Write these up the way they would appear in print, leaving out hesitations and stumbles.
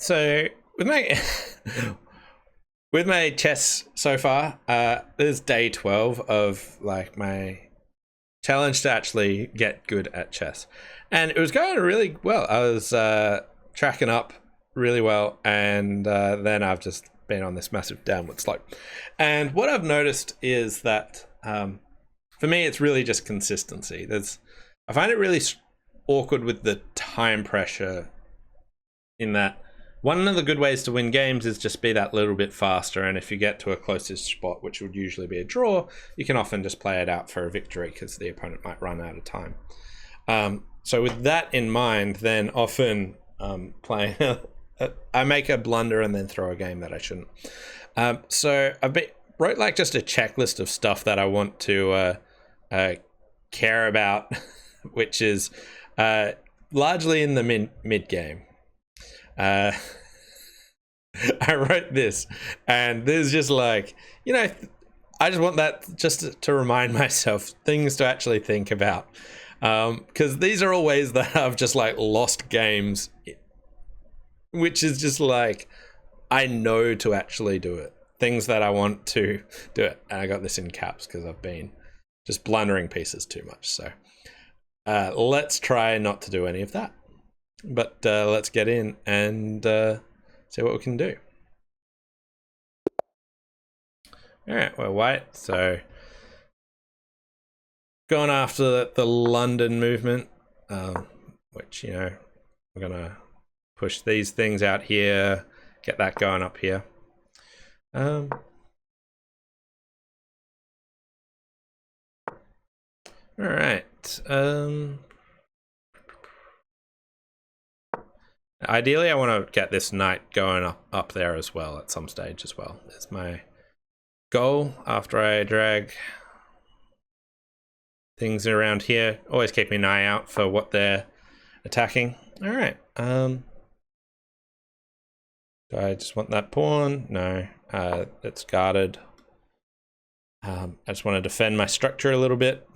So with my with my chess so far, this is day 12 of like my challenge to actually get good at chess, and it was going really well. I was tracking up really well, and then I've just been on this massive downward slope. And what I've noticed is that for me, it's really just consistency. I find it really awkward with the time pressure, in that one of the good ways to win games is just be that little bit faster, and if you get to a closest spot, which would usually be a draw, you can often just play it out for a victory because the opponent might run out of time. So with that in mind, then often playing I make a blunder and then throw a game that I shouldn't. So wrote like just a checklist of stuff that I want to care about, which is largely in the mid game. I wrote this, and there's just like, I just want that just to remind myself things to actually think about, because these are all ways that I've just like lost games, which is just like, I know to actually do it, things that I want to do it, and I got this in caps because I've been just blundering pieces too much. So let's try not to do any of that. But let's get in and see what we can do. All right, we're white, so going after the London movement, which, we're gonna push these things out here, get that going up here. All right. Ideally, I want to get this knight going up there as well at some stage as well. Is my goal after I drag things around here. Always keeping an eye out for what they're attacking. All right. Do I just want that pawn? No. It's guarded. I just want to defend my structure a little bit.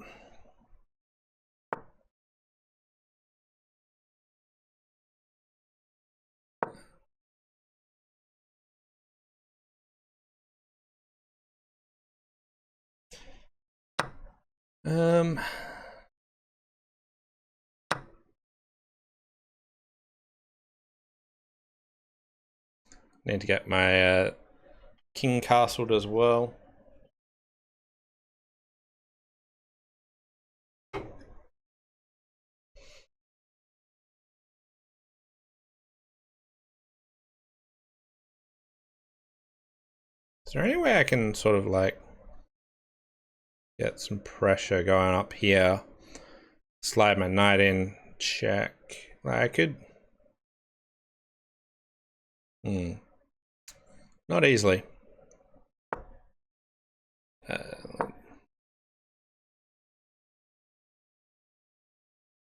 Need to get my king castled as well. Is there any way I can sort of like get some pressure going up here? Slide my knight in, check. I could. Not easily.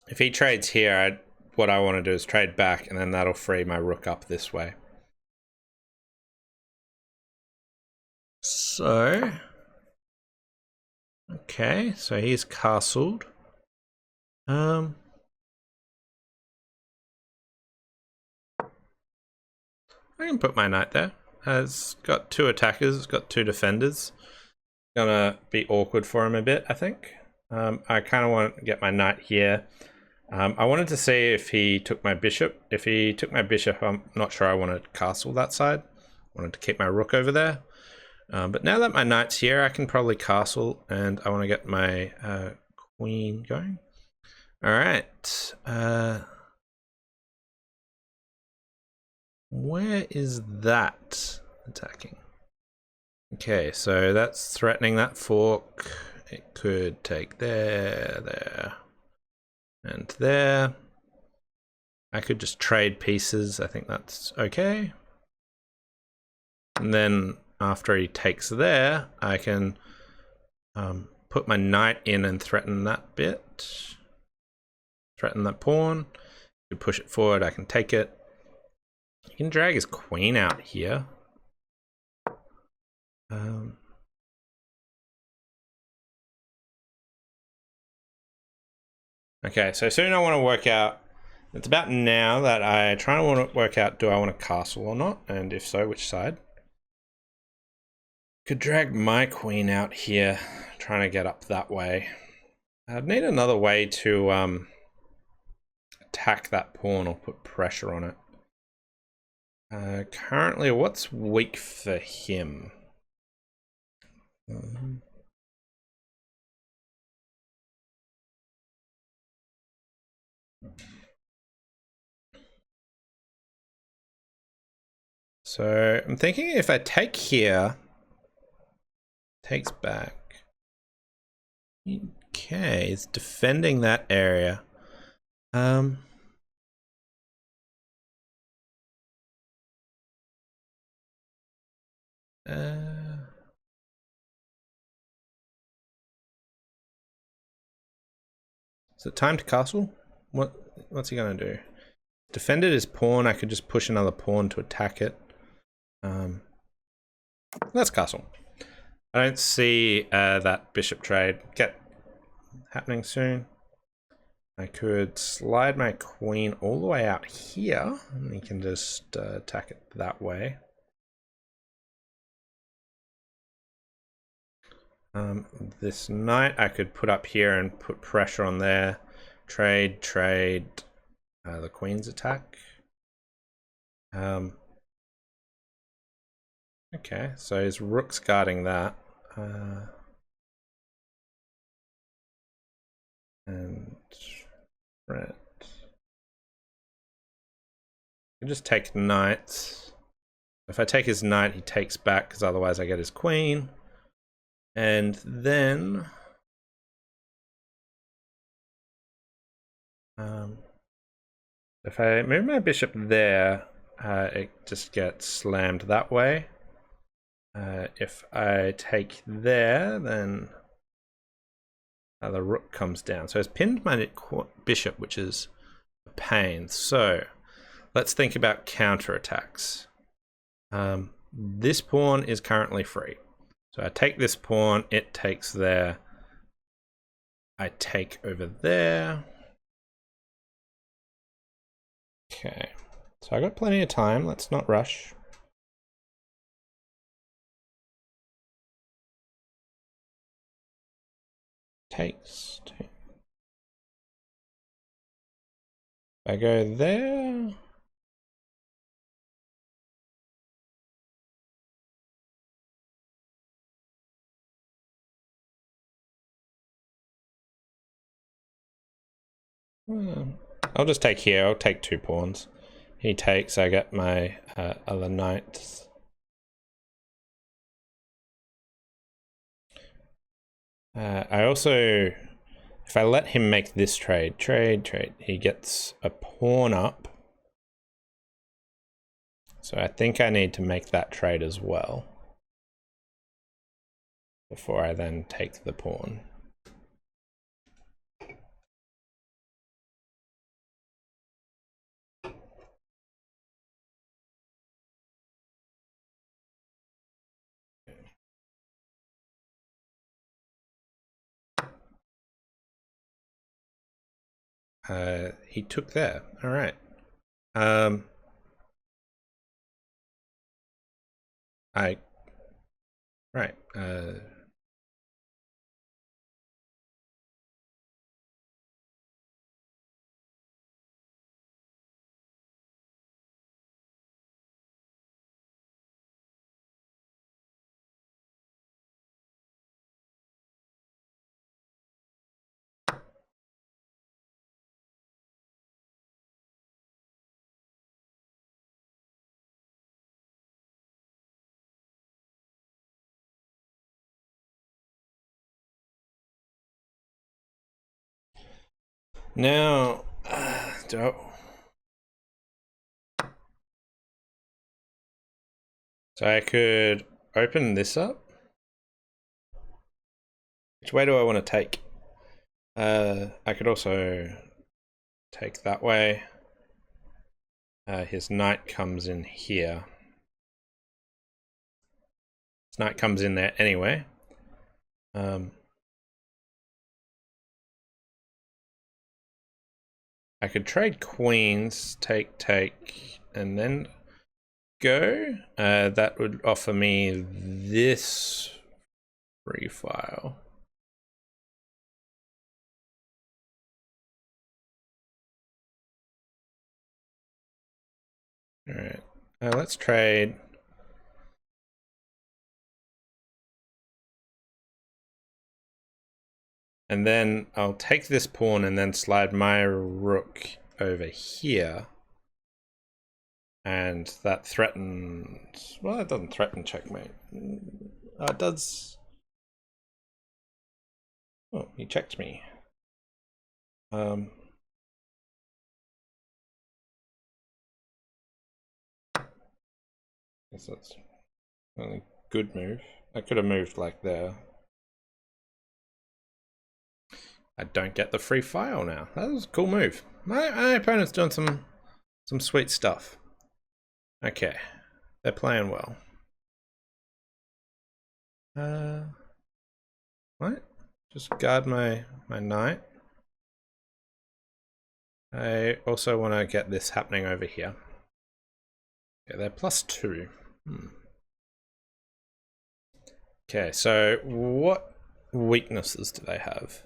If he trades here, what I want to do is trade back, and then that'll free my rook up this way. So, okay, so he's castled. I can put my knight there. It's got two attackers, it's got two defenders. Gonna be awkward for him a bit, I think. I kind of want to get my knight here. I wanted to see if he took my bishop. If he took my bishop, I'm not sure I wanted to castle that side. I wanted to keep my rook over there. But now that my knight's here, I can probably castle, and I want to get my queen going. All right. Where is that attacking? Okay, so that's threatening that fork. It could take there, and there. I could just trade pieces. I think that's okay. And then after he takes there, I can put my knight in and threaten that bit. Threaten that pawn. You push it forward, I can take it. You can drag his queen out here. Okay, so soon I want to work out It's about now that I try to want to work out, do I want a castle or not? And if so, which side? Could drag my queen out here, trying to get up that way. I'd need another way to attack that pawn or put pressure on it. Currently, what's weak for him? So I'm thinking if I take here, takes back. Okay, it's defending that area. Is it time to castle? What's he gonna do? Defended his pawn. I could just push another pawn to attack it. Let's castle. I don't see that bishop trade happening soon. I could slide my queen all the way out here, and he can just attack it that way. This knight I could put up here and put pressure on there. Trade the queen's attack. Okay, so his rook's guarding that. And red. I can just take knights. If I take his knight, he takes back, because otherwise I get his queen. And then if I move my bishop there, it just gets slammed that way. If I take there, then the rook comes down. So it's pinned my bishop, which is a pain. So let's think about counterattacks. This pawn is currently free. So I take this pawn, it takes there. I take over there. Okay, so I got plenty of time. Let's not rush. Takes. I go there. I'll just take here. I'll take 2 pawns. He takes. I get my other knights. I also, if I let him make this trade, he gets a pawn up. So I think I need to make that trade as well before I then take the pawn. He took there. All right. Right. Now, so I could open this up. Which way do I want to take? I could also take that way. His knight comes in here. His knight comes in there anyway. I could trade queens, take, and then go. That would offer me this free file. All right, let's trade. And then I'll take this pawn and then slide my rook over here. And that threatens, well, it doesn't threaten checkmate. It does. Oh, he checked me. Guess that's a good move. I could have moved like there. I don't get the free file now. That was a cool move. My opponent's doing some sweet stuff. Okay, they're playing well. What? Just guard my knight. I also want to get this happening over here. Yeah, they're +2. Okay, so what weaknesses do they have?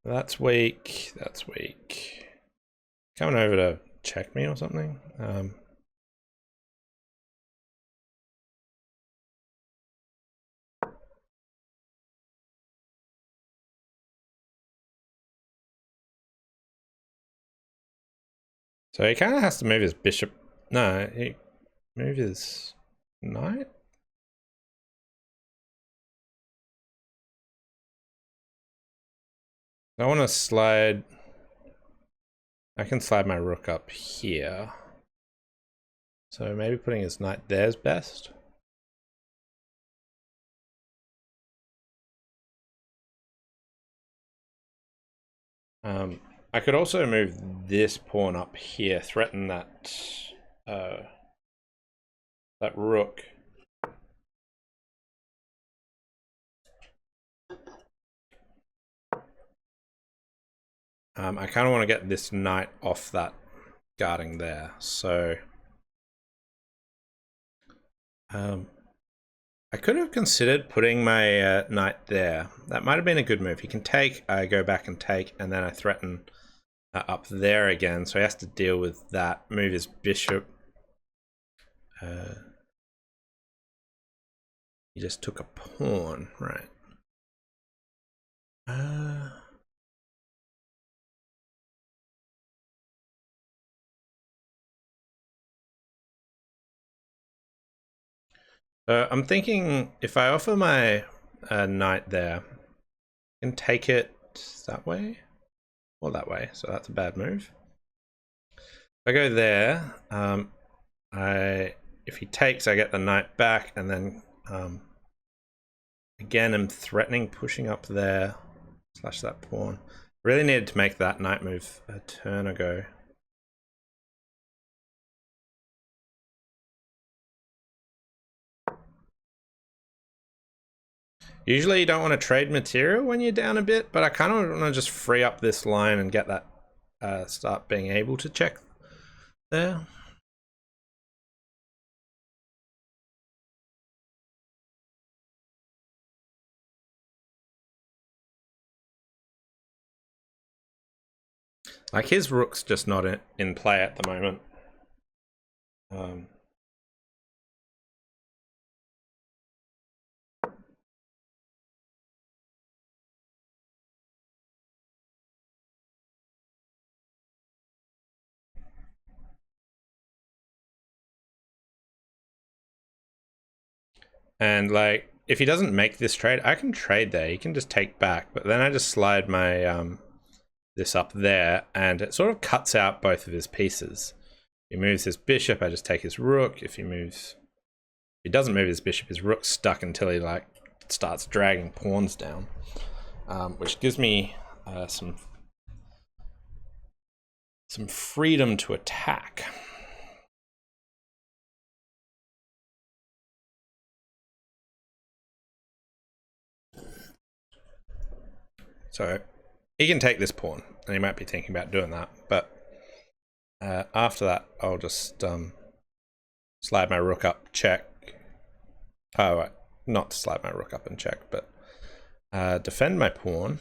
That's weak, that's weak. Coming over to check me or something? So he kind of has to move his bishop. No, he move his knight? I want to slide. I can slide my rook up here. So maybe putting his knight there is best. I could also move this pawn up here, threaten that that rook. I kind of want to get this knight off that guarding there, so I could have considered putting my knight there. That might have been a good move. He can take, I go back and take, and then I threaten up there again, so he has to deal with that, move his bishop. He just took a pawn, right? I'm thinking if I offer my knight there, I can take it that way or that way, so that's a bad move. If I go there, if he takes, I get the knight back, and then again I'm threatening pushing up there, slash that pawn. Really needed to make that knight move a turn ago. Usually you don't want to trade material when you're down a bit, but I kind of want to just free up this line and get that, start being able to check there. Like his rook's just not in play at the moment. And like, if he doesn't make this trade, I can trade there. He can just take back, but then I just slide my this up there, and it sort of cuts out both of his pieces. If he moves his bishop, I just take his rook. If he doesn't move his bishop, his rook's stuck until he like starts dragging pawns down, which gives me some freedom to attack. So he can take this pawn. and he might be thinking about doing that. But after that, I'll just slide my rook up, check. Oh, not slide my rook up and check, but defend my pawn.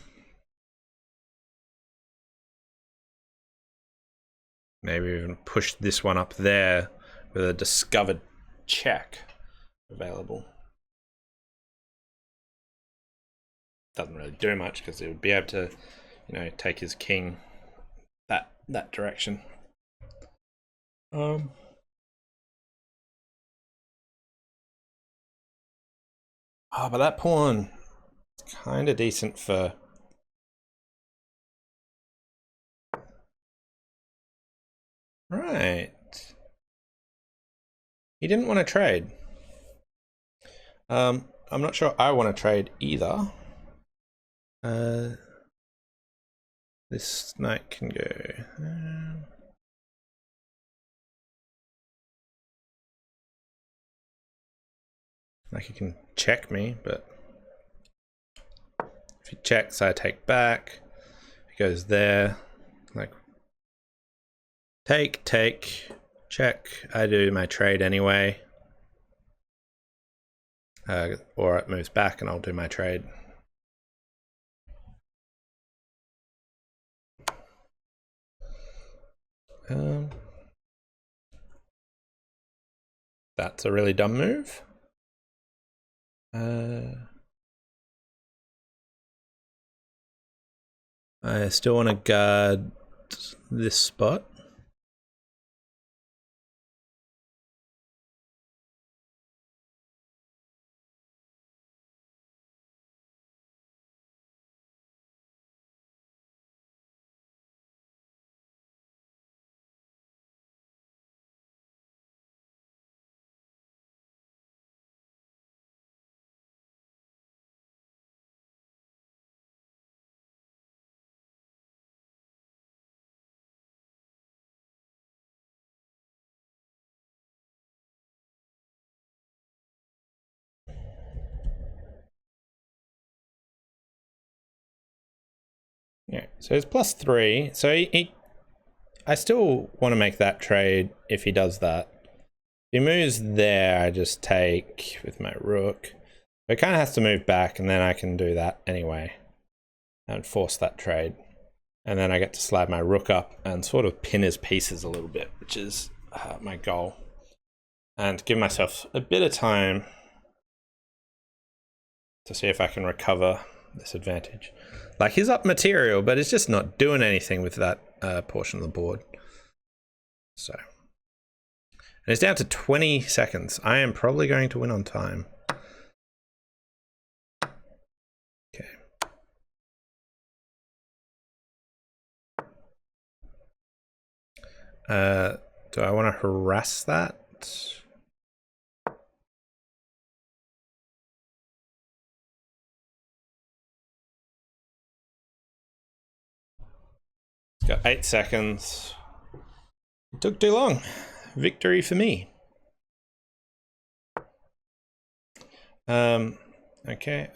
Maybe even push this one up there with a discovered check available. Doesn't really do much because it would be able to, you know, take his king that direction. But that pawn is kind of decent for. Right. He didn't want to trade. I'm not sure I want to trade either. This knight can go. Like he can check me, but if he checks, I take back. He goes there, like take, check. I do my trade anyway, or it moves back, and I'll do my trade. That's a really dumb move. I still want to guard this spot. Yeah, so it's +3. So I still want to make that trade if he does that. If he moves there, I just take with my rook. It kind of has to move back, and then I can do that anyway and force that trade. And then I get to slide my rook up and sort of pin his pieces a little bit, which is my goal. And give myself a bit of time to see if I can recover this advantage. Like, he's up material, but it's just not doing anything with that portion of the board. So, and it's down to 20 seconds. I am probably going to win on time. Okay. Do I want to harass that? It's got 8 seconds. It took too long. Victory for me. Okay.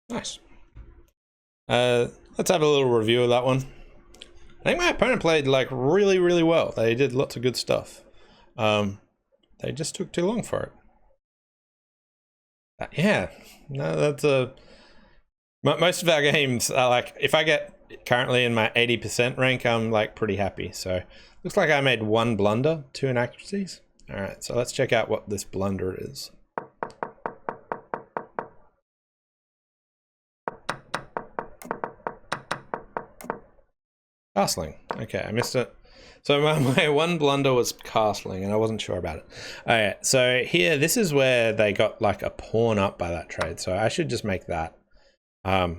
Nice. Let's have a little review of that one. I think my opponent played like really, really well. They did lots of good stuff. They just took too long for it. Yeah, no, that's most of our games are like, if I get currently in my 80% rank, I'm like pretty happy. So looks like I made 1 blunder, 2 inaccuracies. All right, so let's check out what this blunder is. Castling. Okay, I missed it. So my 1 blunder was castling, and I wasn't sure about it. All right, so here, this is where they got like a pawn up by that trade. So I should just make that. Yeah.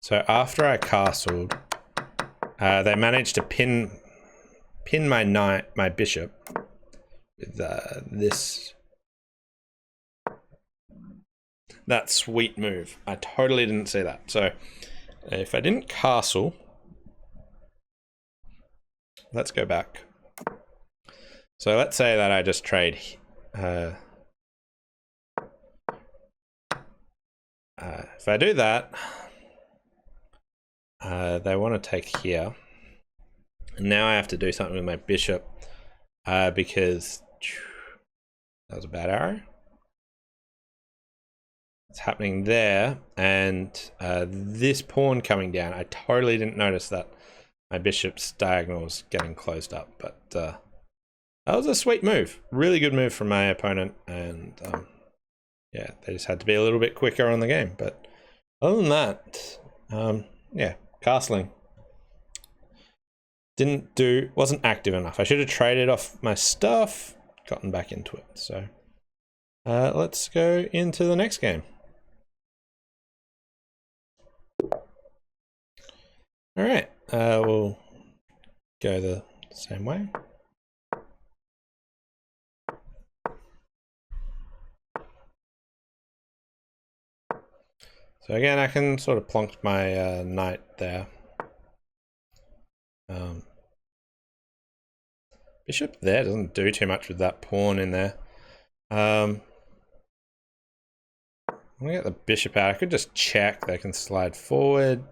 So after I castled, they managed to pin my knight, my bishop, with this. That sweet move. I totally didn't see that. So if I didn't castle, let's go back. So let's say that I just trade if I do that, they want to take here. And now I have to do something with my bishop because that was a bad arrow. It's happening there, and this pawn coming down. I totally didn't notice that my bishop's diagonal was getting closed up, but that was a sweet move. Really good move from my opponent, and yeah, they just had to be a little bit quicker on the game. But other than that, yeah, castling wasn't active enough. I should have traded off my stuff, gotten back into it. So let's go into the next game. All right, we'll go the same way. So again, I can sort of plonk my knight there. Bishop there doesn't do too much with that pawn in there. I'm gonna get the bishop out. I could just check. They can slide forward.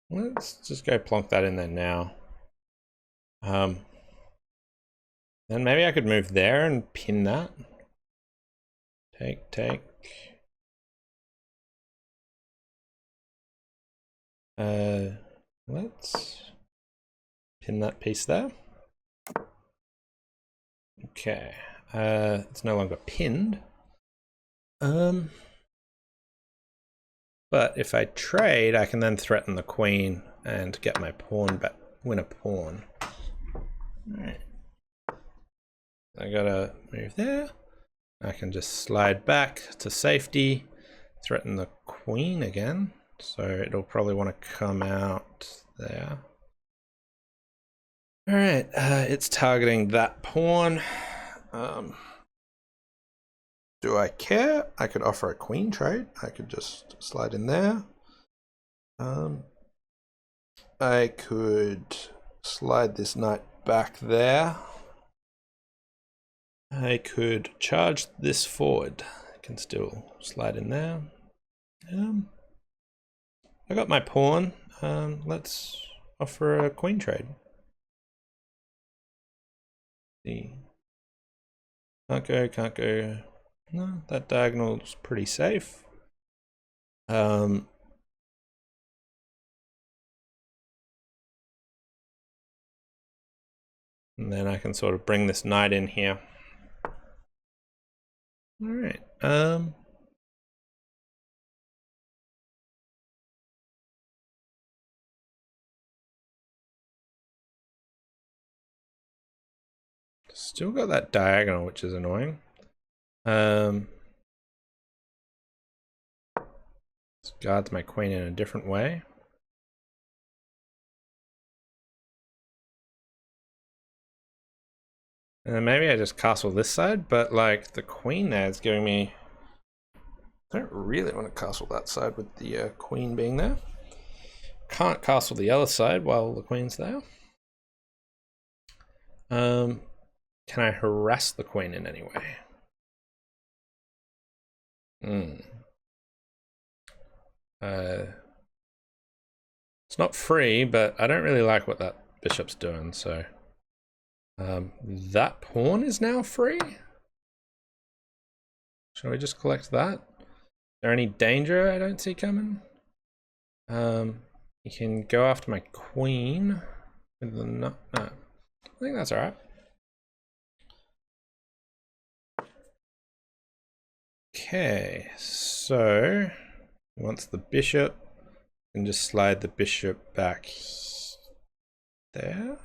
Let's just go plonk that in there now. Then maybe I could move there and pin that. Take. Let's pin that piece there. Okay. It's no longer pinned. But if I trade, I can then threaten the queen and get my pawn back, win a pawn. Alright. I gotta move there. I can just slide back to safety, threaten the queen again. So it'll probably want to come out there. Alright, it's targeting that pawn. Do I care? I could offer a queen trade. I could just slide in there. I could slide this knight back there. I could charge this forward. I can still slide in there. I got my pawn. Let's offer a queen trade. See. Can't go. No, that diagonal's pretty safe. And then I can sort of bring this knight in here. All right. Still got that diagonal, which is annoying. This guards my queen in a different way. And then maybe I just castle this side, but like the queen there is giving me... I don't really want to castle that side with the queen being there. Can't castle the other side while the queen's there. Can I harass the queen in any way? It's not free, but I don't really like what that bishop's doing, so... that pawn is now free? Shall we just collect that? Is there any danger I don't see coming? You can go after my queen with the no. I think that's alright. Okay, so once the bishop, and just slide the bishop back there.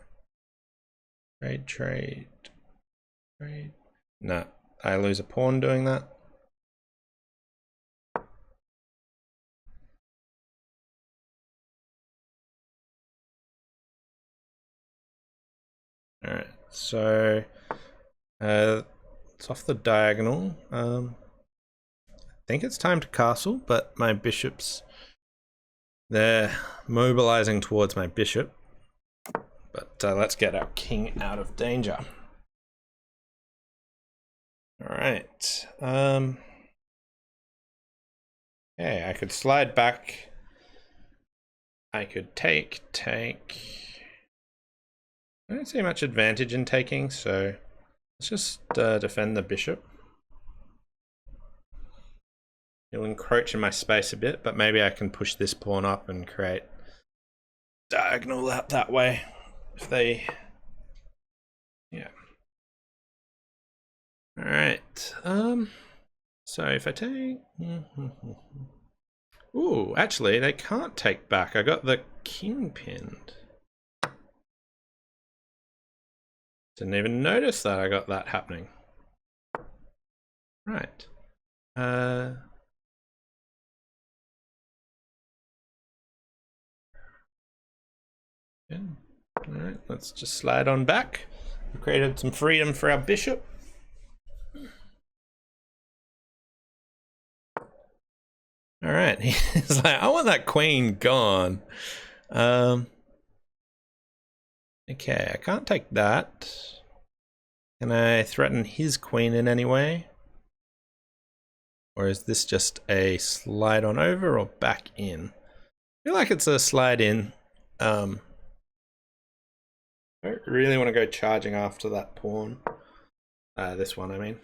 Trade. No, I lose a pawn doing that. Alright, so it's off the diagonal. think it's time to castle, but my bishops, they're mobilizing towards my bishop. But let's get our king out of danger. All right. Okay, I could slide back. I could take. I don't see much advantage in taking, so let's just defend the bishop. He'll encroach in my space a bit, but maybe I can push this pawn up and create diagonal out that way. If they, yeah. All right. So if I take, ooh, actually they can't take back. I got the king pinned. Didn't even notice that I got that happening. Right. Yeah. All right, let's just slide on back. We created some freedom for our bishop. All right, he's like, I want that queen gone. Okay, I can't take that. Can I threaten his queen in any way? Or is this just a slide on over or back in? I feel like it's a slide in. I don't really want to go charging after that pawn. This one, I mean.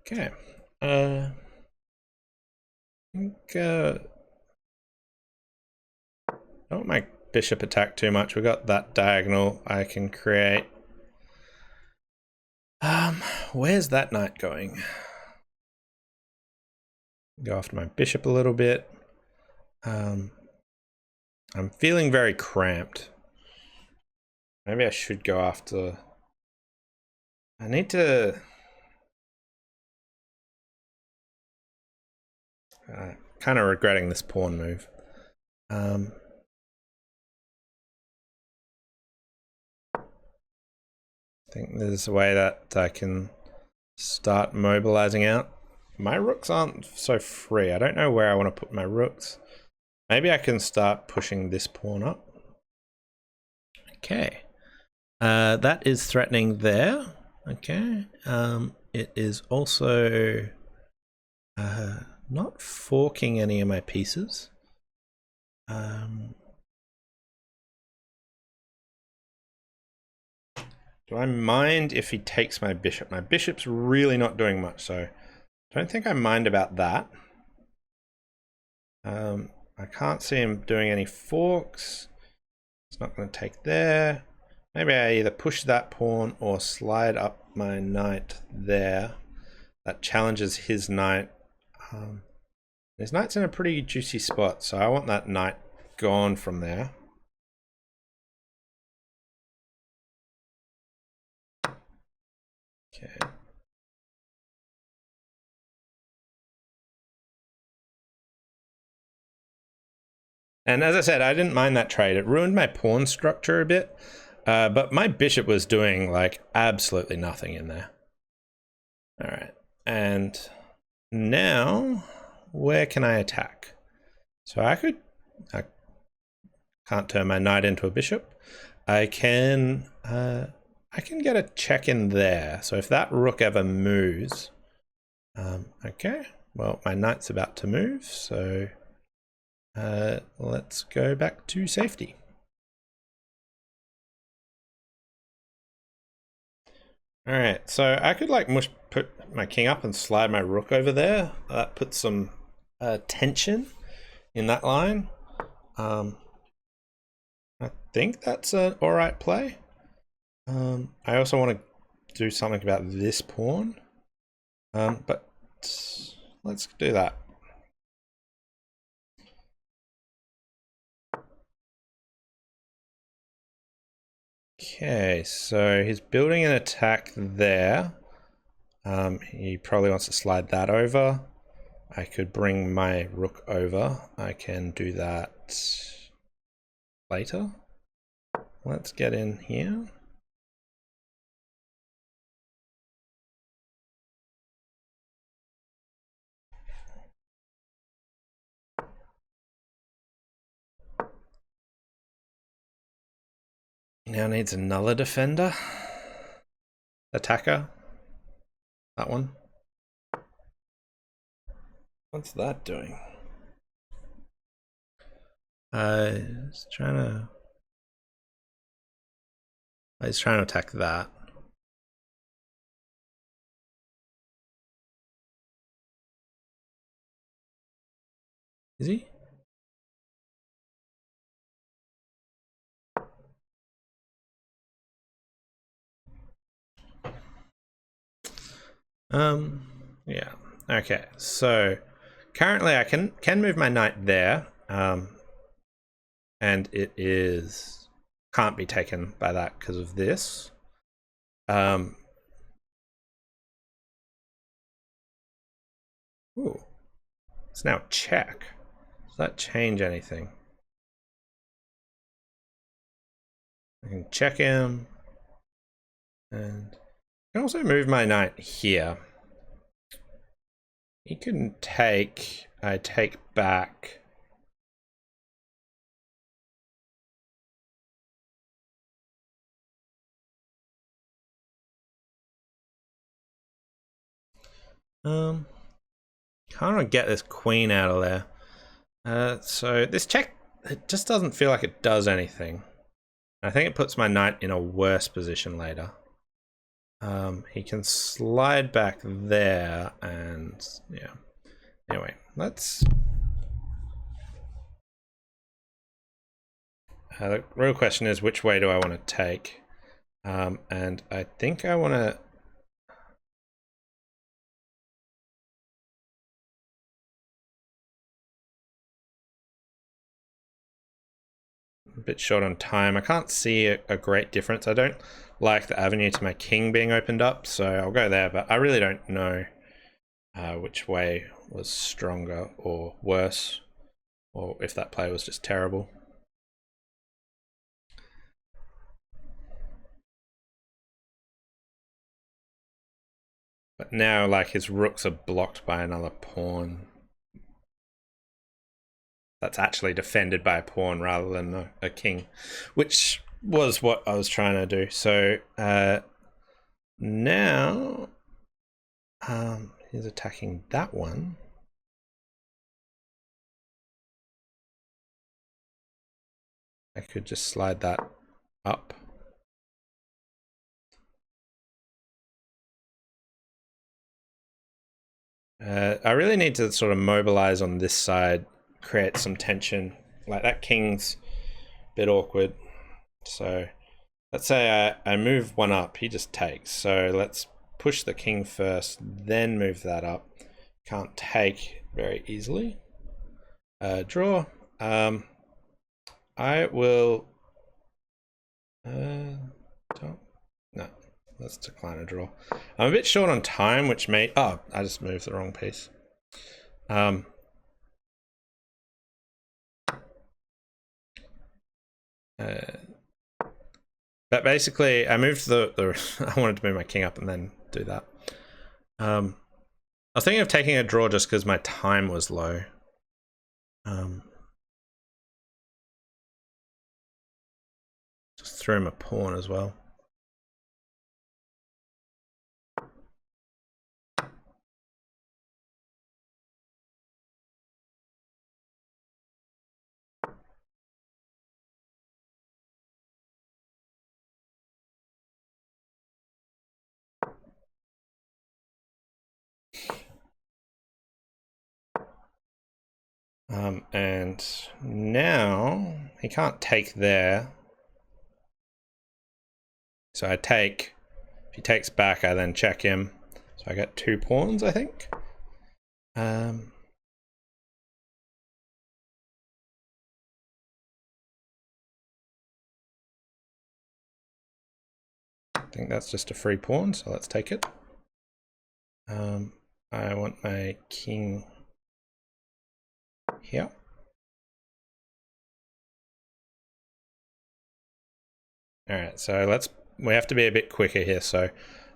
Okay. I think don't want my bishop attack too much. We got that diagonal I can create. Where's that knight going? Go after my bishop a little bit. I'm feeling very cramped. Maybe I should go after. I need to. Kind of regretting this pawn move. I think there's a way that I can start mobilizing out. My rooks aren't so free. I don't know where I want to put my rooks. Maybe I can start pushing this pawn up. Okay. That is threatening there. Okay. It is also not forking any of my pieces. Do I mind if he takes my bishop? My bishop's really not doing much, so I don't think I mind about that. I can't see him doing any forks. It's not going to take there. Maybe I either push that pawn or slide up my knight there. That challenges his knight. His knight's in a pretty juicy spot, so I want that knight gone from there. Okay. And as I said, I didn't mind that trade. It ruined my pawn structure a bit, but my bishop was doing like absolutely nothing in there. All right, and now where can I attack? So I can't turn my knight into a bishop. I can get a check in there. So if that rook ever moves, okay, well, my knight's about to move, so let's go back to safety. All right, so I could like put my king up and slide my rook over there. That puts some tension in that line. I think that's an all right play. I also want to do something about this pawn, but let's do that. Okay, so he's building an attack there. He probably wants to slide that over. I could bring my rook over. I can do that later. Let's get in here. Now needs another defender. Attacker. That one. What's that doing? He's trying to attack that. Is he? Yeah. Okay. So currently I can move my knight there. And it can't be taken by that because of this. Ooh. It's now check. Does that change anything? I can check him. And I can also move my knight here. He couldn't take. I take back. Can't get this queen out of there. So this check, it just doesn't feel like it does anything. I think it puts my knight in a worse position later. He can slide back there and yeah. Anyway, let's... the real question is, which way do I want to take? And I think I want to... A bit short on time. I can't see a great difference. I don't like the avenue to my king being opened up, so I'll go there, but I really don't know which way was stronger or worse, or if that play was just terrible. But now, like, his rooks are blocked by another pawn. That's actually defended by a pawn rather than a king, which was what I was trying to do. So now he's attacking that one. I could just slide that up. I really need to sort of mobilize on this side, create some tension. Like, that king's a bit awkward. So let's say I move one up, he just takes. So let's push the king first, then move that up. Can't take very easily. Draw. I will... no, let's decline a draw. I'm a bit short on time, which may... Oh, I just moved the wrong piece. But basically, I moved the I wanted to move my king up and then do that. I was thinking of taking a draw just because my time was low. Just threw him a pawn as well. And now he can't take there. So I take. If he takes back, I then check him. So I get 2 pawns, I think. I think that's just a free pawn, so let's take it. I want my king here. Alright, so we have to be a bit quicker here, so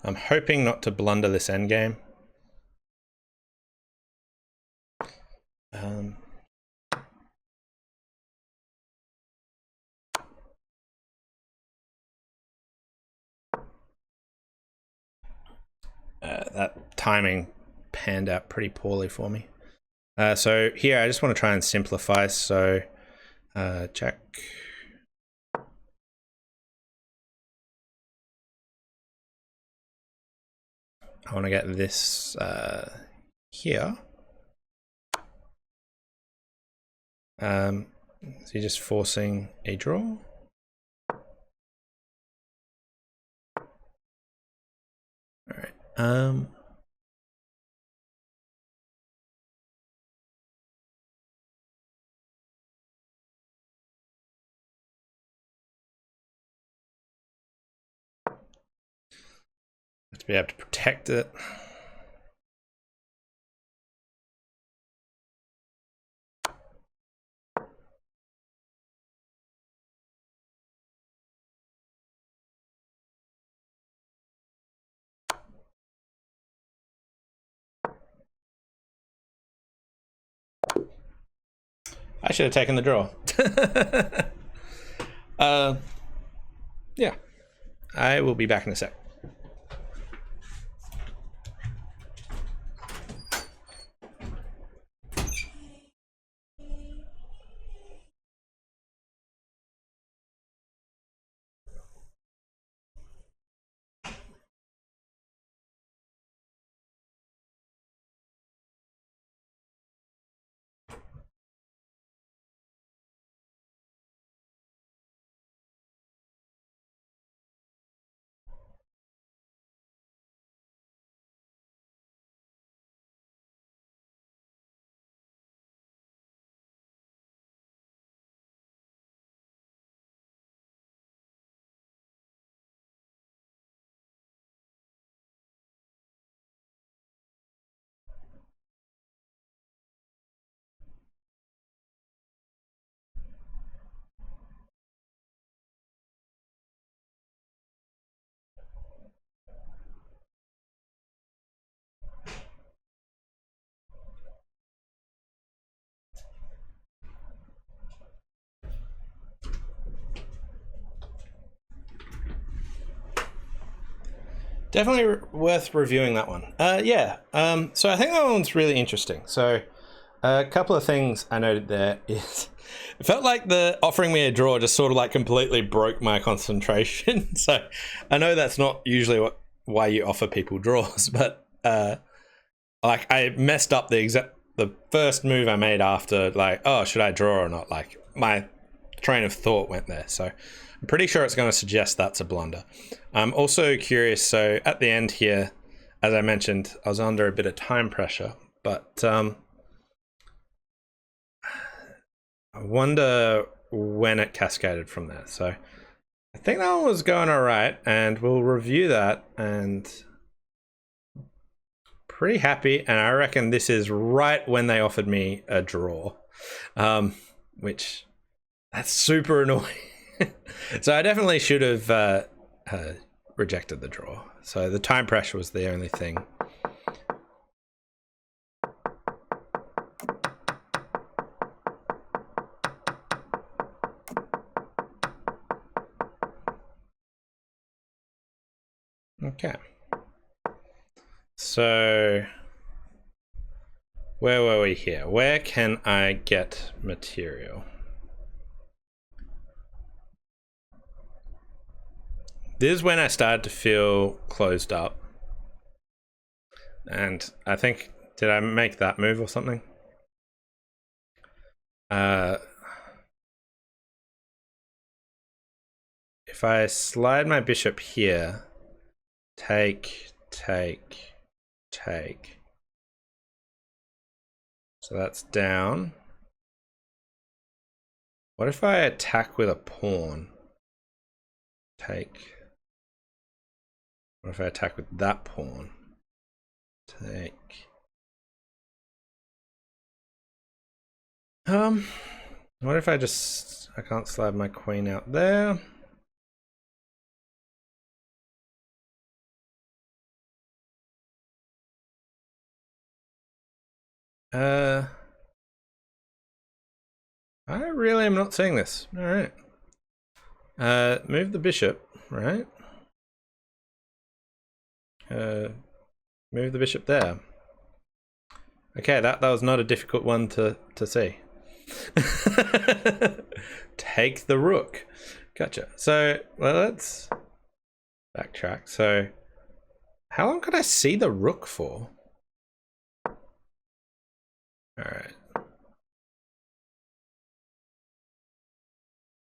I'm hoping not to blunder this endgame. timing panned out pretty poorly for me. So here I just want to try and simplify. So check. I want to get this here. So you're just forcing a draw. All right. Have to be able to protect it. I should have taken the draw. Yeah, I will be back in a sec. Definitely worth reviewing that one. Yeah. So I think that one's really interesting. So a couple of things I noted there is it felt like the offering me a draw just sort of like completely broke my concentration. So I know that's not usually why you offer people draws, but like I messed up the first move I made after, like, oh, should I draw or not? Like my train of thought went there. So I'm pretty sure it's going to suggest that's a blunder. I'm also curious. So at the end here, as I mentioned, I was under a bit of time pressure, but I wonder when it cascaded from there. So I think that one was going all right, and we'll review that. And pretty happy. And I reckon this is right when they offered me a draw, which that's super annoying. So I definitely should have rejected the draw. So the time pressure was the only thing. Okay. So where were we here? Where can I get material? This is when I started to feel closed up. And I think, did I make that move or something? If I slide my bishop here, take. So that's down. What if I attack with a pawn? Take. What if I attack with that pawn? Take. What if I can't slide my queen out there? I really am not seeing this. All right. Move the bishop, right? move the bishop there. Okay, that was not a difficult one to see. Take the rook. Gotcha. So, well, let's backtrack. So, how long could I see the rook for? All right.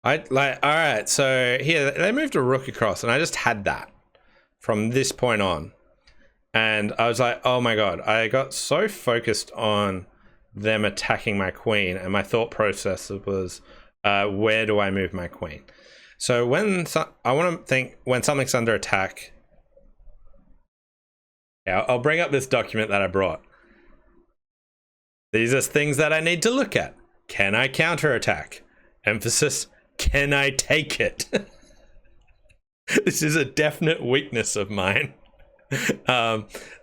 All right. So here they moved a rook across, and I just had that from this point on, and I was like, oh my god! I got so focused on them attacking my queen, and my thought process was, where do I move my queen? So I want to think when something's under attack. Yeah, I'll bring up this document that I brought. These are things that I need to look at. Can I counterattack? Emphasis, can I take it? This is a definite weakness of mine.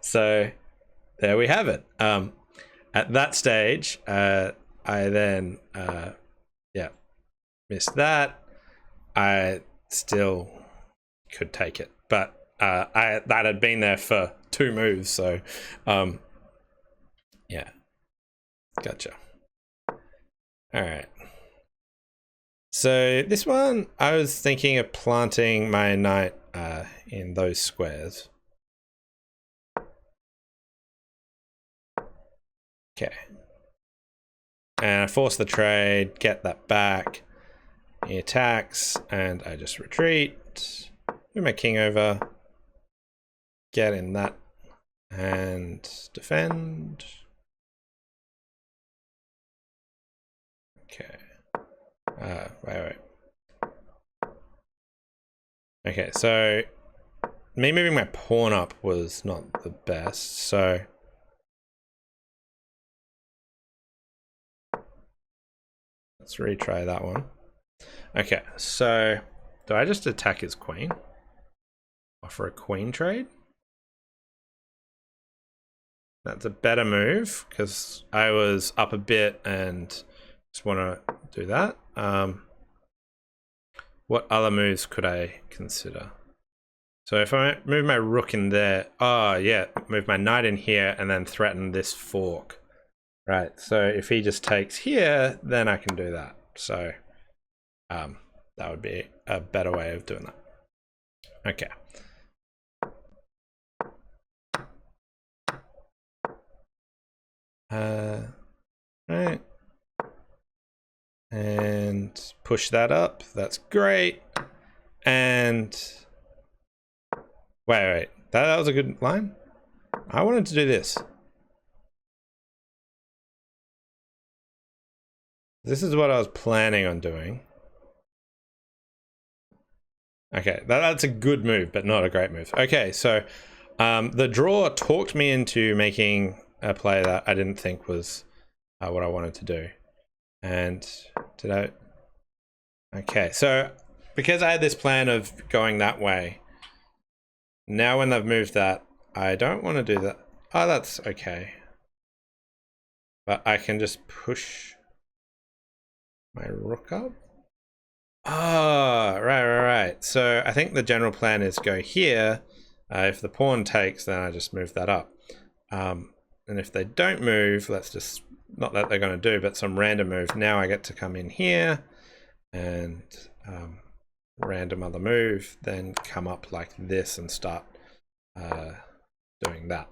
So there we have it. At that stage, I then, missed that. I still could take it, but that had been there for 2 moves, so yeah. Gotcha. All right. So this one, I was thinking of planting my knight in those squares. Okay. And I force the trade, get that back. He attacks, and I just retreat. Move my king over. Get in that. And defend. Okay. Wait. Okay, so me moving my pawn up was not the best, so let's retry that one. Okay, so do I just attack his queen? Offer a queen trade? That's a better move because I was up a bit and just want to do that. What other moves could I consider? So if I move my rook in there, oh yeah, move my knight in here and then threaten this fork. Right, so if he just takes here, then I can do that. So that would be a better way of doing that. Okay. Right. And push that up. That's great. And wait. That was a good line. I wanted to do this. This is what I was planning on doing. Okay, that's a good move, but not a great move. Okay, so the draw talked me into making a play that I didn't think was what I wanted to do. And did I? Okay, so because I had this plan of going that way, now when they've moved that, I don't want to do that. Oh, that's okay. But I can just push my rook up. Oh, right. So I think the general plan is go here. If the pawn takes, then I just move that up. And if they don't move, let's just, not that they're going to do, but some random move. Now I get to come in here and random other move, then come up like this and start doing that.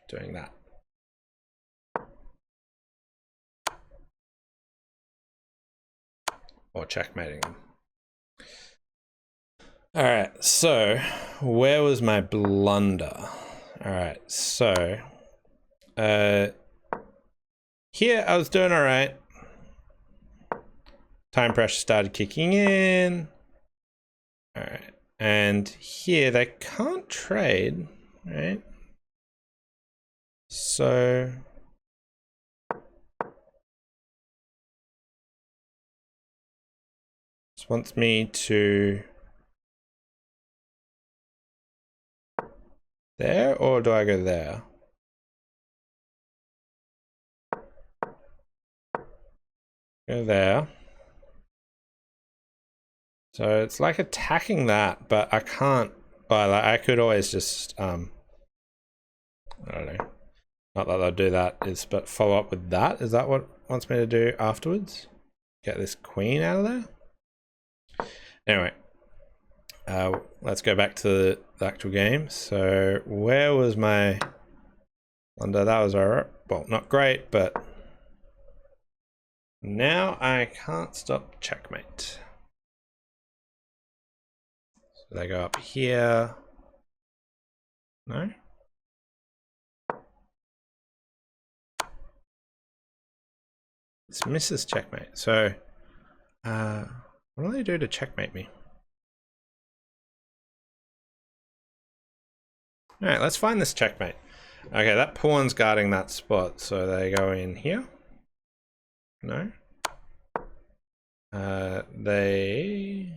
Doing that. Or checkmating them. All right, so where was my blunder? All right, so here I was doing all right. Time pressure started kicking in. All right, and here they can't trade, right? So this wants me to there, or do I go there? Go there. So it's like attacking that, but I can't. Well, like, I could always just I don't know. Not that I'll do that, but follow up with that. Is that what it wants me to do afterwards? Get this queen out of there? Anyway, let's go back to the actual game. So where was my blunder? That was alright. Well, not great, but now I can't stop checkmate. So they go up here. No? This misses checkmate. So, what do they do to checkmate me? Alright, let's find this checkmate. Okay, that pawn's guarding that spot, so they go in here. No? They...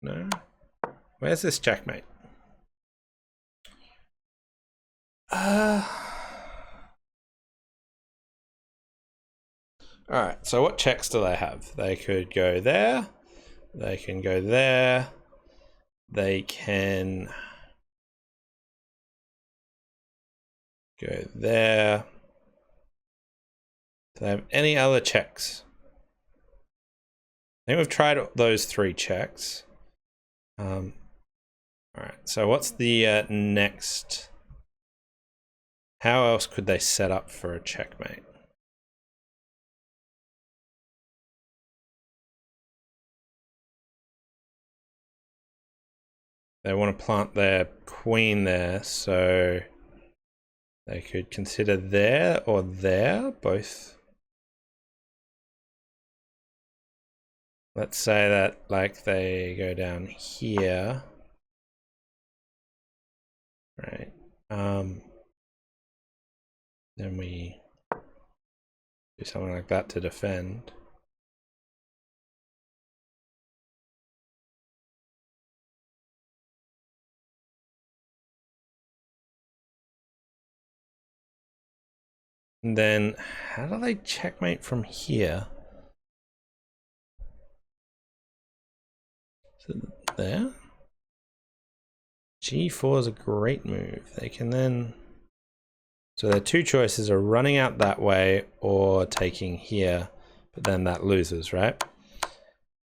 No? Where's this checkmate? Alright, so what checks do they have? They could go there. They can go there. They can go there. Do they have any other checks? I think we've tried those 3 checks. Alright, so what's the next? How else could they set up for a checkmate? They want to plant their queen there, so they could consider there or there, both. Let's say that like they go down here. Right. Then we do something like that to defend. And then how do they checkmate from here? So there? G4 is a great move. They can then... So their 2 choices are running out that way or taking here, but then that loses, right?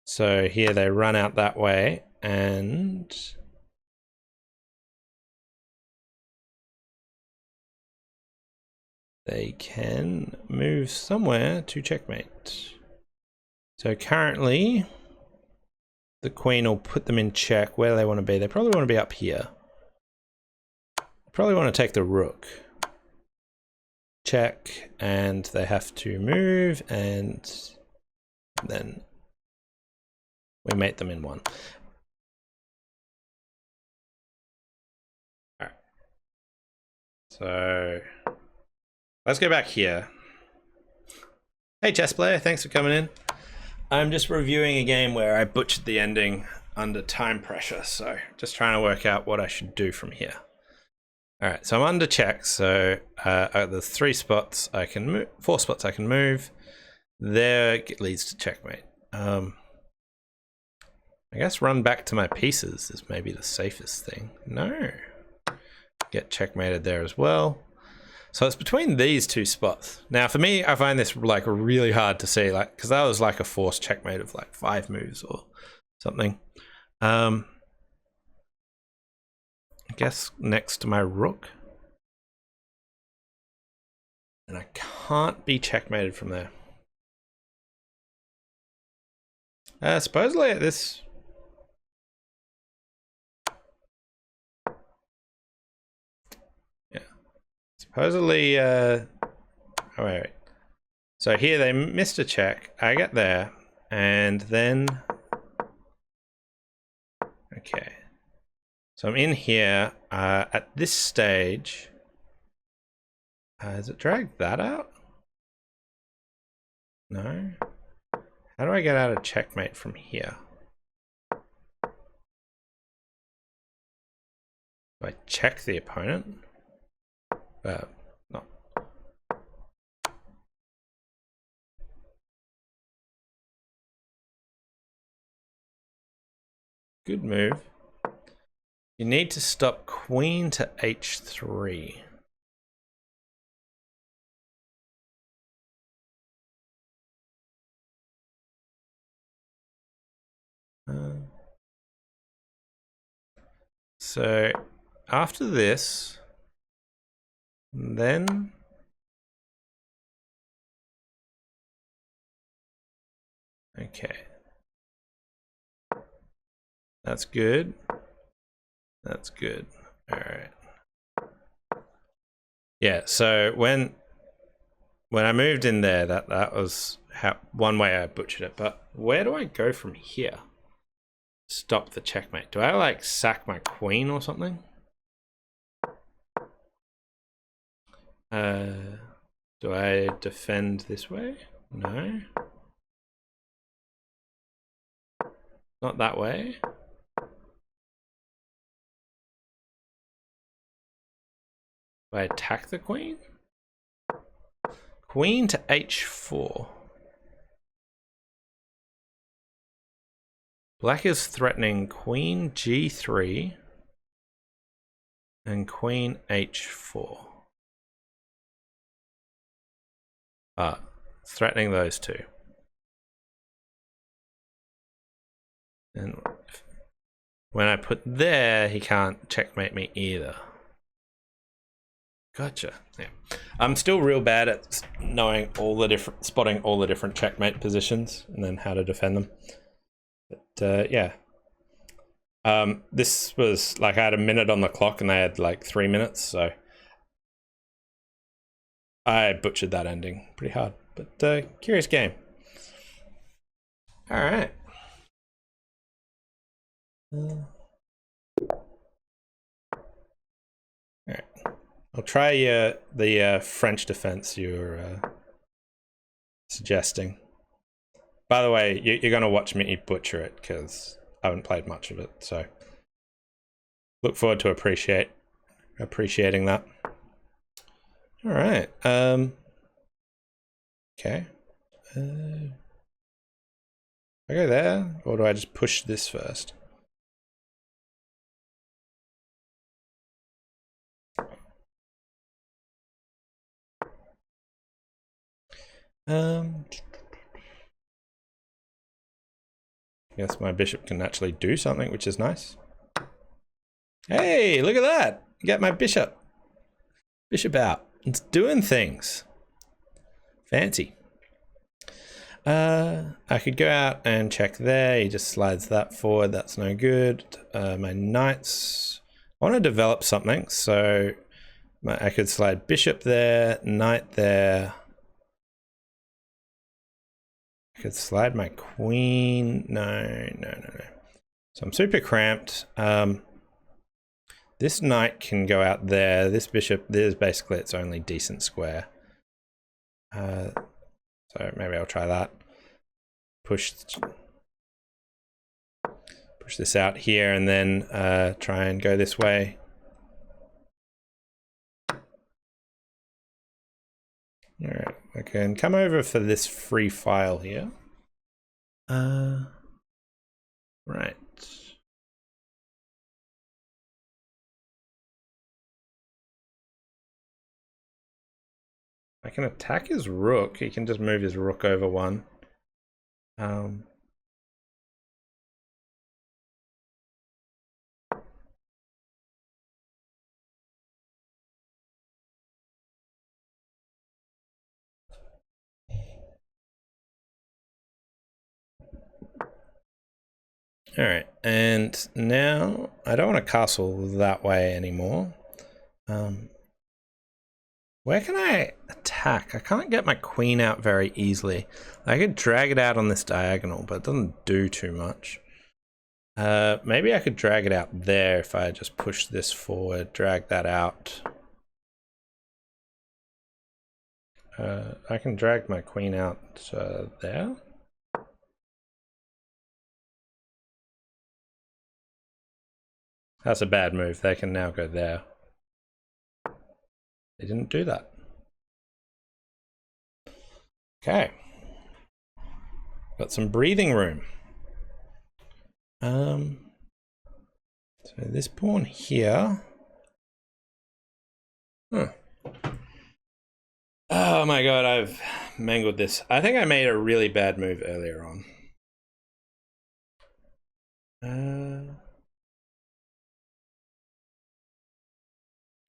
So here they run out that way and... they can move somewhere to checkmate. So currently, the queen will put them in check. Where do they want to be? They probably want to be up here. They probably want to take the rook. Check, and they have to move, and then we mate them in 1. Alright. So let's go back here. Hey chess player, thanks for coming in. I'm just reviewing a game where I butchered the ending under time pressure, so just trying to work out what I should do from here. Alright, so I'm under check, so there's 3 spots I can move, 4 spots I can move. There leads to checkmate. I guess run back to my pieces is maybe the safest thing. No. Get checkmated there as well. So it's between these 2 spots. Now for me, I find this like really hard to see, like, because that was like a forced checkmate of like 5 moves or something. I guess next to my rook. And I can't be checkmated from there. Supposedly at this... Yeah. Supposedly, oh wait. So here they missed a check. I get there. And then... Okay. So I'm in here. At this stage... has it dragged that out? No? How do I get out of checkmate from here? Do I check the opponent? No. Good move. You need to stop queen to h3. So after this, then okay, that's good. That's good. All right. Yeah. So when I moved in there, that was one way I butchered it. But where do I go from here? Stop the checkmate. Do I like sack my queen or something? Do I defend this way? No. Not that way. Do I attack the queen? Queen to h4. Black is threatening queen g3 and queen h4. Threatening those two. And when I put there, he can't checkmate me either. Gotcha. Yeah, I'm still real bad at knowing spotting all the different checkmate positions and then how to defend them. But yeah, this was like I had a minute on the clock and they had like 3 minutes, so I butchered that ending pretty hard. But curious game. All right. All right. I'll try the French defense you were suggesting. By the way, you're going to watch me butcher it because I haven't played much of it, so look forward to appreciating that. All right. Okay. I go there, or do I just push this first? Guess my bishop can actually do something, which is nice. Hey, look at that! Get my bishop. Bishop out. It's doing things. Fancy. I could go out and check there. He just slides that forward. That's no good. My knights. I want to develop something, so I could slide bishop there, knight there. I could slide my queen. No. So I'm super cramped. This knight can go out there. This bishop, there's basically its only decent square. So maybe I'll try that. Push this out here and then try and go this way. All right, I can come over for this free file here. Right. I can attack his rook. He can just move his rook over one. All right, and now I don't want to castle that way anymore. Where can I attack? I can't get my queen out very easily. I could drag it out on this diagonal, but it doesn't do too much. Maybe I could drag it out there if I just push this forward, drag that out. I can drag my queen out there. That's a bad move. They can now go there. They didn't do that. Okay. Got some breathing room. So this pawn here. Huh. Oh my god, I've mangled this. I think I made a really bad move earlier on.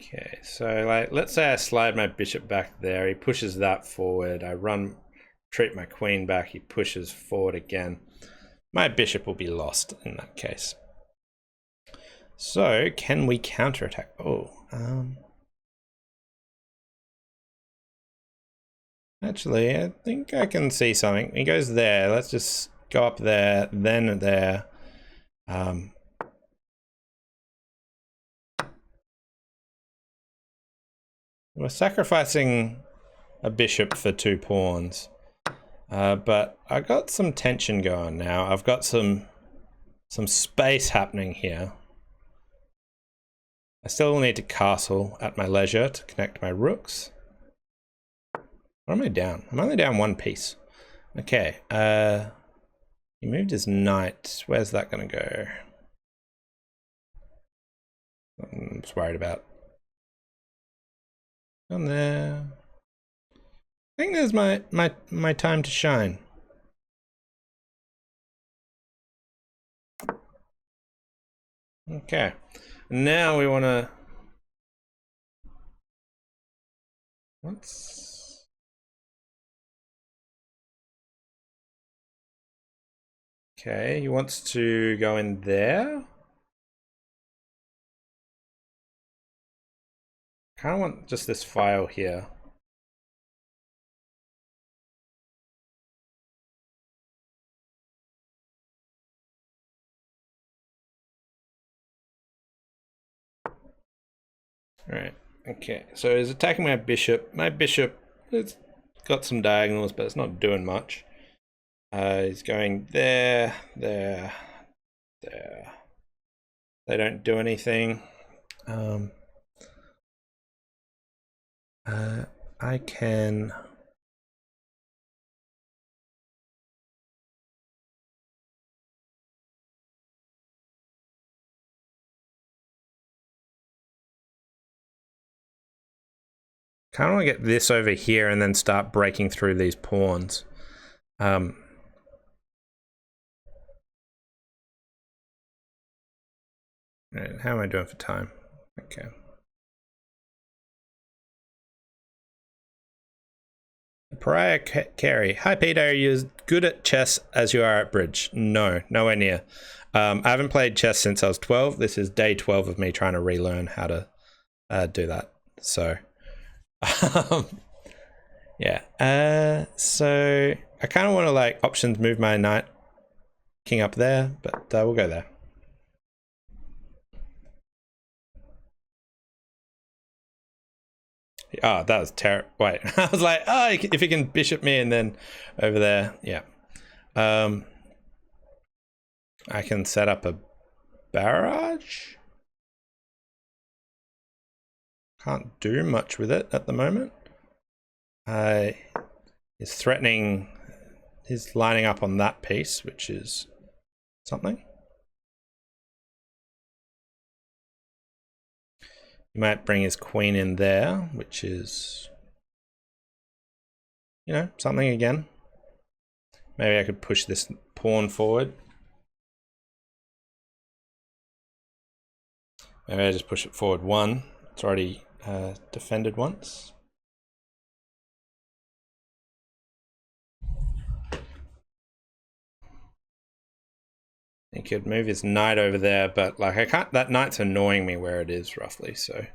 Okay, so like, let's say I slide my bishop back there. He pushes that forward. I retreat my queen back. He pushes forward again. My bishop will be lost in that case. So, can we counterattack? Actually, I think I can see something. He goes there. Let's just go up there, then there. We're sacrificing a bishop for 2 pawns. But I got some tension going now. I've got some space happening here. I still need to castle at my leisure to connect my rooks. What am I down? I'm only down 1 piece. Okay, he moved his knight. Where's that gonna go? I'm just worried about. On there. I think there's my time to shine. Okay, now we wanna. Okay, he wants to go in there. I kind of want just this file here. Alright, okay, so he's attacking my bishop. My bishop, it's got some diagonals, but it's not doing much. He's going there, there, there. They don't do anything. I can... kind of want to get this over here and then start breaking through these pawns. How am I doing for time? Okay. Pariah Carey. Hi, Peter. Are you as good at chess as you are at bridge? No, nowhere near. I haven't played chess since I was 12. This is day 12 of me trying to relearn how to do that. So, yeah. So I kind of want to like options move my knight king up there, but we'll go there. Oh, that was terrible. Wait, I was like, oh, if he can bishop me and then over there, yeah. I can set up a barrage. Can't do much with it at the moment. He's threatening. He's lining up on that piece, which is something. He might bring his queen in there, which is, you know, something again. Maybe I could push this pawn forward. Maybe I just push it forward 1. It's already defended once. He could move his knight over there, but like I can't. That knight's annoying me where it is roughly. So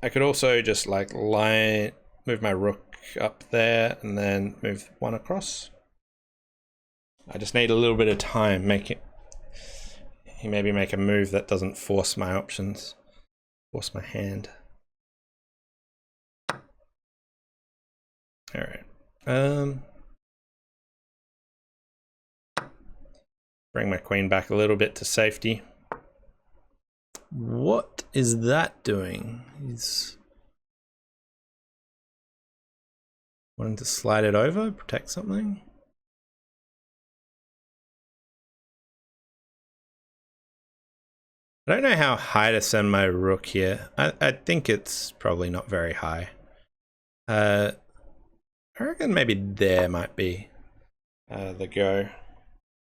I could also just like move my rook up there and then move 1 across. I just need a little bit of time. Maybe make a move that doesn't force my options, force my hand. All right. Bring my queen back a little bit to safety. What is that doing? He's wanting to slide it over, protect something. I don't know how high to send my rook here. I think it's probably not very high. I reckon maybe there might be the go. I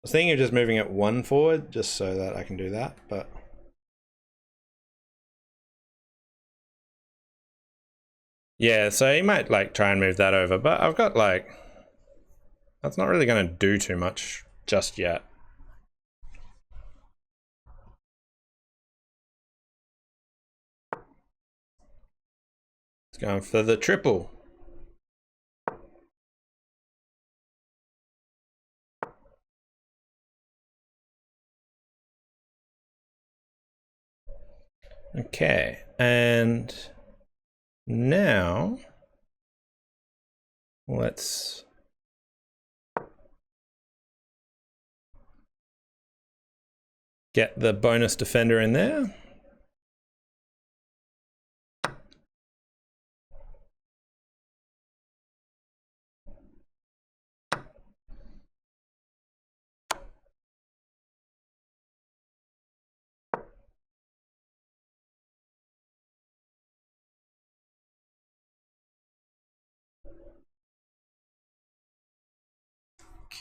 was thinking of just moving it one forward just so that I can do that, but yeah, so he might like try and move that over, but I've got like, that's not really going to do too much just yet. It's going for the triple. Okay, and now let's get the bonus defender in there.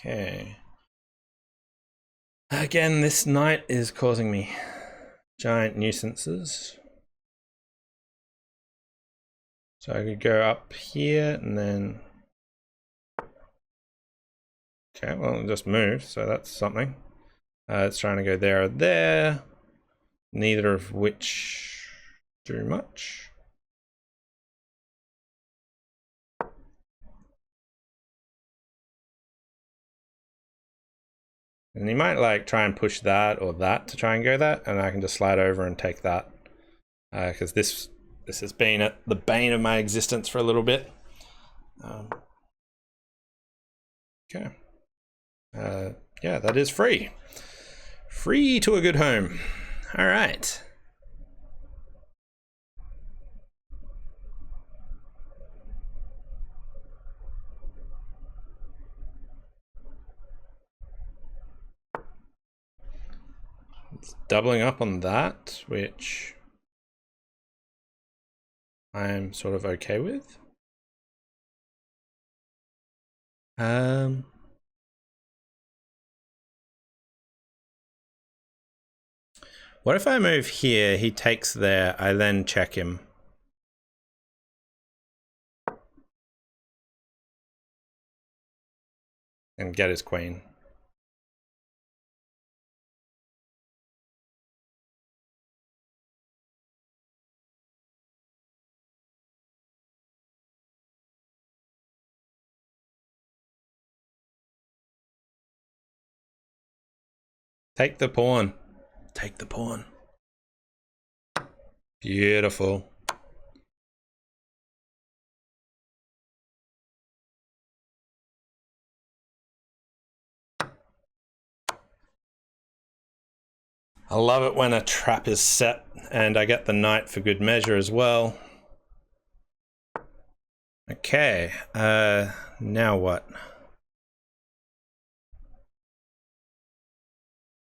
Okay. Again, this knight is causing me giant nuisances. So I could go up here and then... Okay, well, it just moved, so that's something. It's trying to go there or there. Neither of which do much. And he might like try and push that or that to try and go that, and I can just slide over and take that. Because this has been the bane of my existence for a little bit. Okay. Yeah, that is free. Free to a good home. All right. It's doubling up on that, which I'm sort of okay with. What if I move here, he takes there, I then check him. And get his queen. Take the pawn. Take the pawn. Beautiful. I love it when a trap is set and I get the knight for good measure as well. Okay, now what?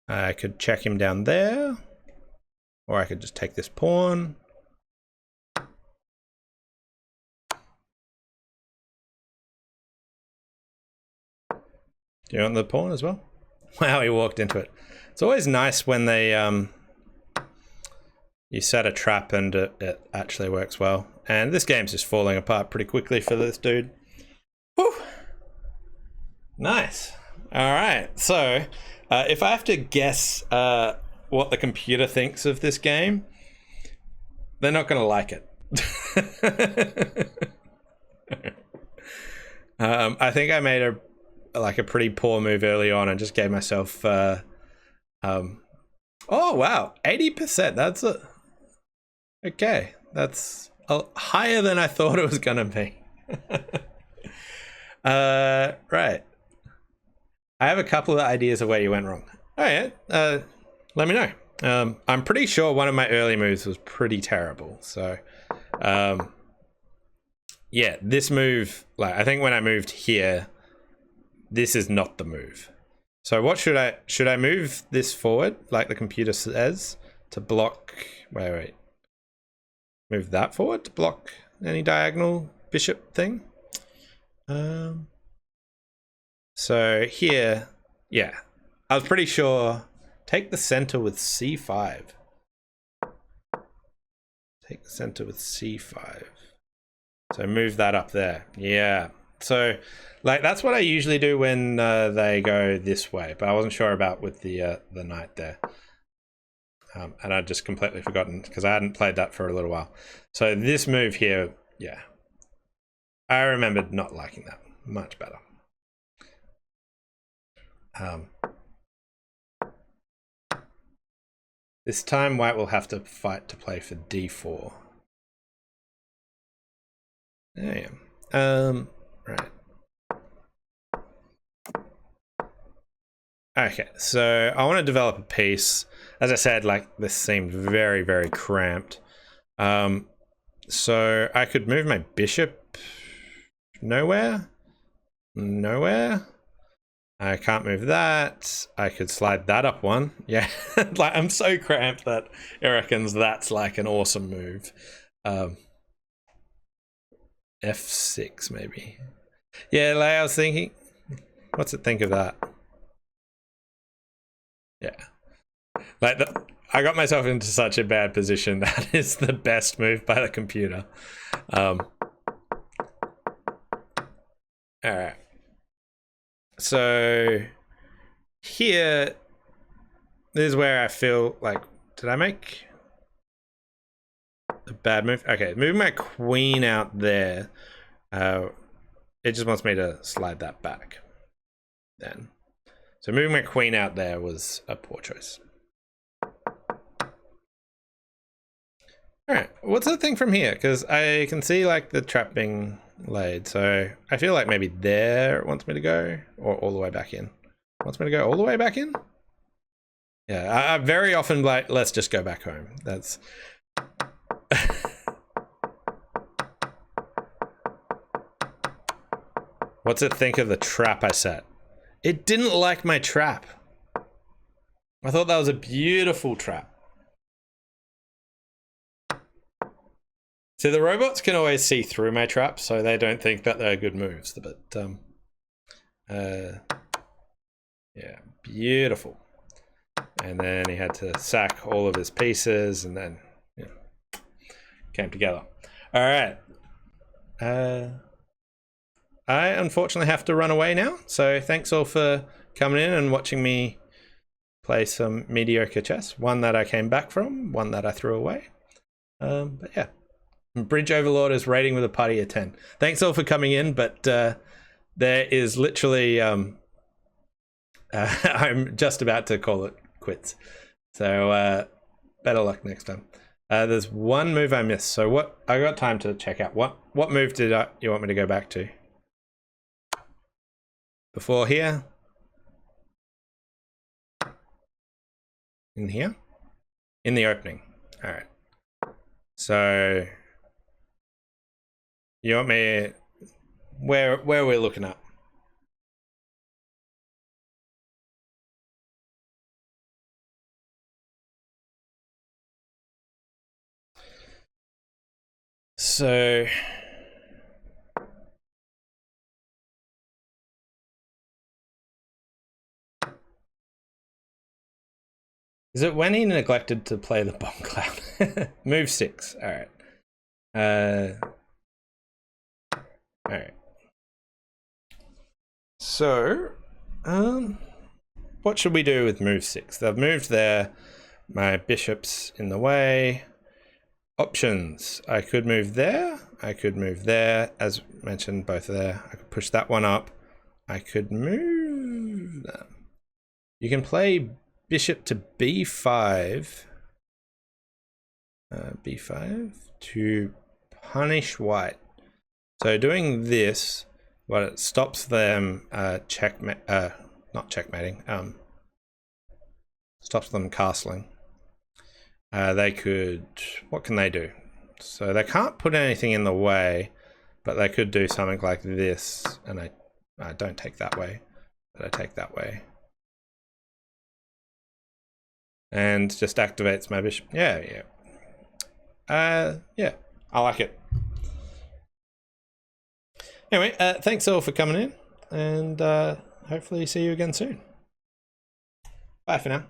I could check him down there, or I could just take this pawn. Do you want the pawn as well? Wow, he walked into it. It's always nice when they you set a trap and it actually works well. And this game's just falling apart pretty quickly for this dude. Whew. Nice. All right, so if I have to guess what the computer thinks of this game, they're not going to like it. I think I made a pretty poor move early on and just gave myself oh wow, 80%. That's okay, that's higher than I thought it was gonna be. Right, I have a couple of ideas of where you went wrong. All right, let me know. I'm pretty sure one of my early moves was pretty terrible, so yeah, this move, like I think when I moved here, this is not the move. So what should I move this forward like the computer says? to block. Wait. Move that forward to block any diagonal bishop thing. So here, yeah, I was pretty sure. Take the center with c5. Take the center with c5. So move that up there. Yeah. So like that's what I usually do when they go this way, but I wasn't sure about with the knight there. And I'd just completely forgotten because I hadn't played that for a little while. So this move here, yeah, I remembered not liking that. Much better. This time white will have to fight to play for d4. There I am. Right. Okay, so I want to develop a piece. As I said, like this seemed very, very cramped. So I could move my bishop nowhere. I can't move that. I could slide that up one. Yeah, like I'm so cramped that it reckons that's like an awesome move. F6 maybe. Yeah, like I was thinking, what's it think of that? Yeah, like I got myself into such a bad position. That is the best move by the computer. All right. So here, this is where I feel like, did I make a bad move? Okay, moving my queen out there. It just wants me to slide that back then. So moving my queen out there was a poor choice. All right, what's the thing from here? Because I can see like the trap being laid. So I feel like maybe there it wants me to go, or all the way back in. It wants me to go all the way back in? Yeah, I very often like, let's just go back home. That's... What's it think of the trap I set? It didn't like my trap. I thought that was a beautiful trap. So the robots can always see through my traps, so they don't think that they're good moves. But yeah, beautiful. And then he had to sack all of his pieces, and then came together. All right. I unfortunately have to run away now. So thanks all for coming in and watching me play some mediocre chess. One that I came back from, one that I threw away. But yeah, Bridge Overlord is rating with a party of 10. Thanks all for coming in, but there is literally, I'm just about to call it quits. So better luck next time. There's one move I missed. So what, I got time to check out. What move did you want me to go back to? Before here? In here? In the opening. All right. So you want me, where we're looking at? So is it when he neglected to play the bomb cloud? Move 6. All right. All right. So, what should we do with move 6? They've moved there. My bishop's in the way. Options. I could move there. I could move there. As mentioned, both are there. I could push that one up. I could move them. You can play bishop to b5. B5 to punish white. So doing this, well, it stops them not checkmating. Stops them castling. They could, what can they do? So they can't put anything in the way, but they could do something like this, and I don't take that way, but I take that way. and just activates my bishop. Yeah. Yeah, I like it. Anyway, thanks all for coming in, and hopefully see you again soon. Bye for now.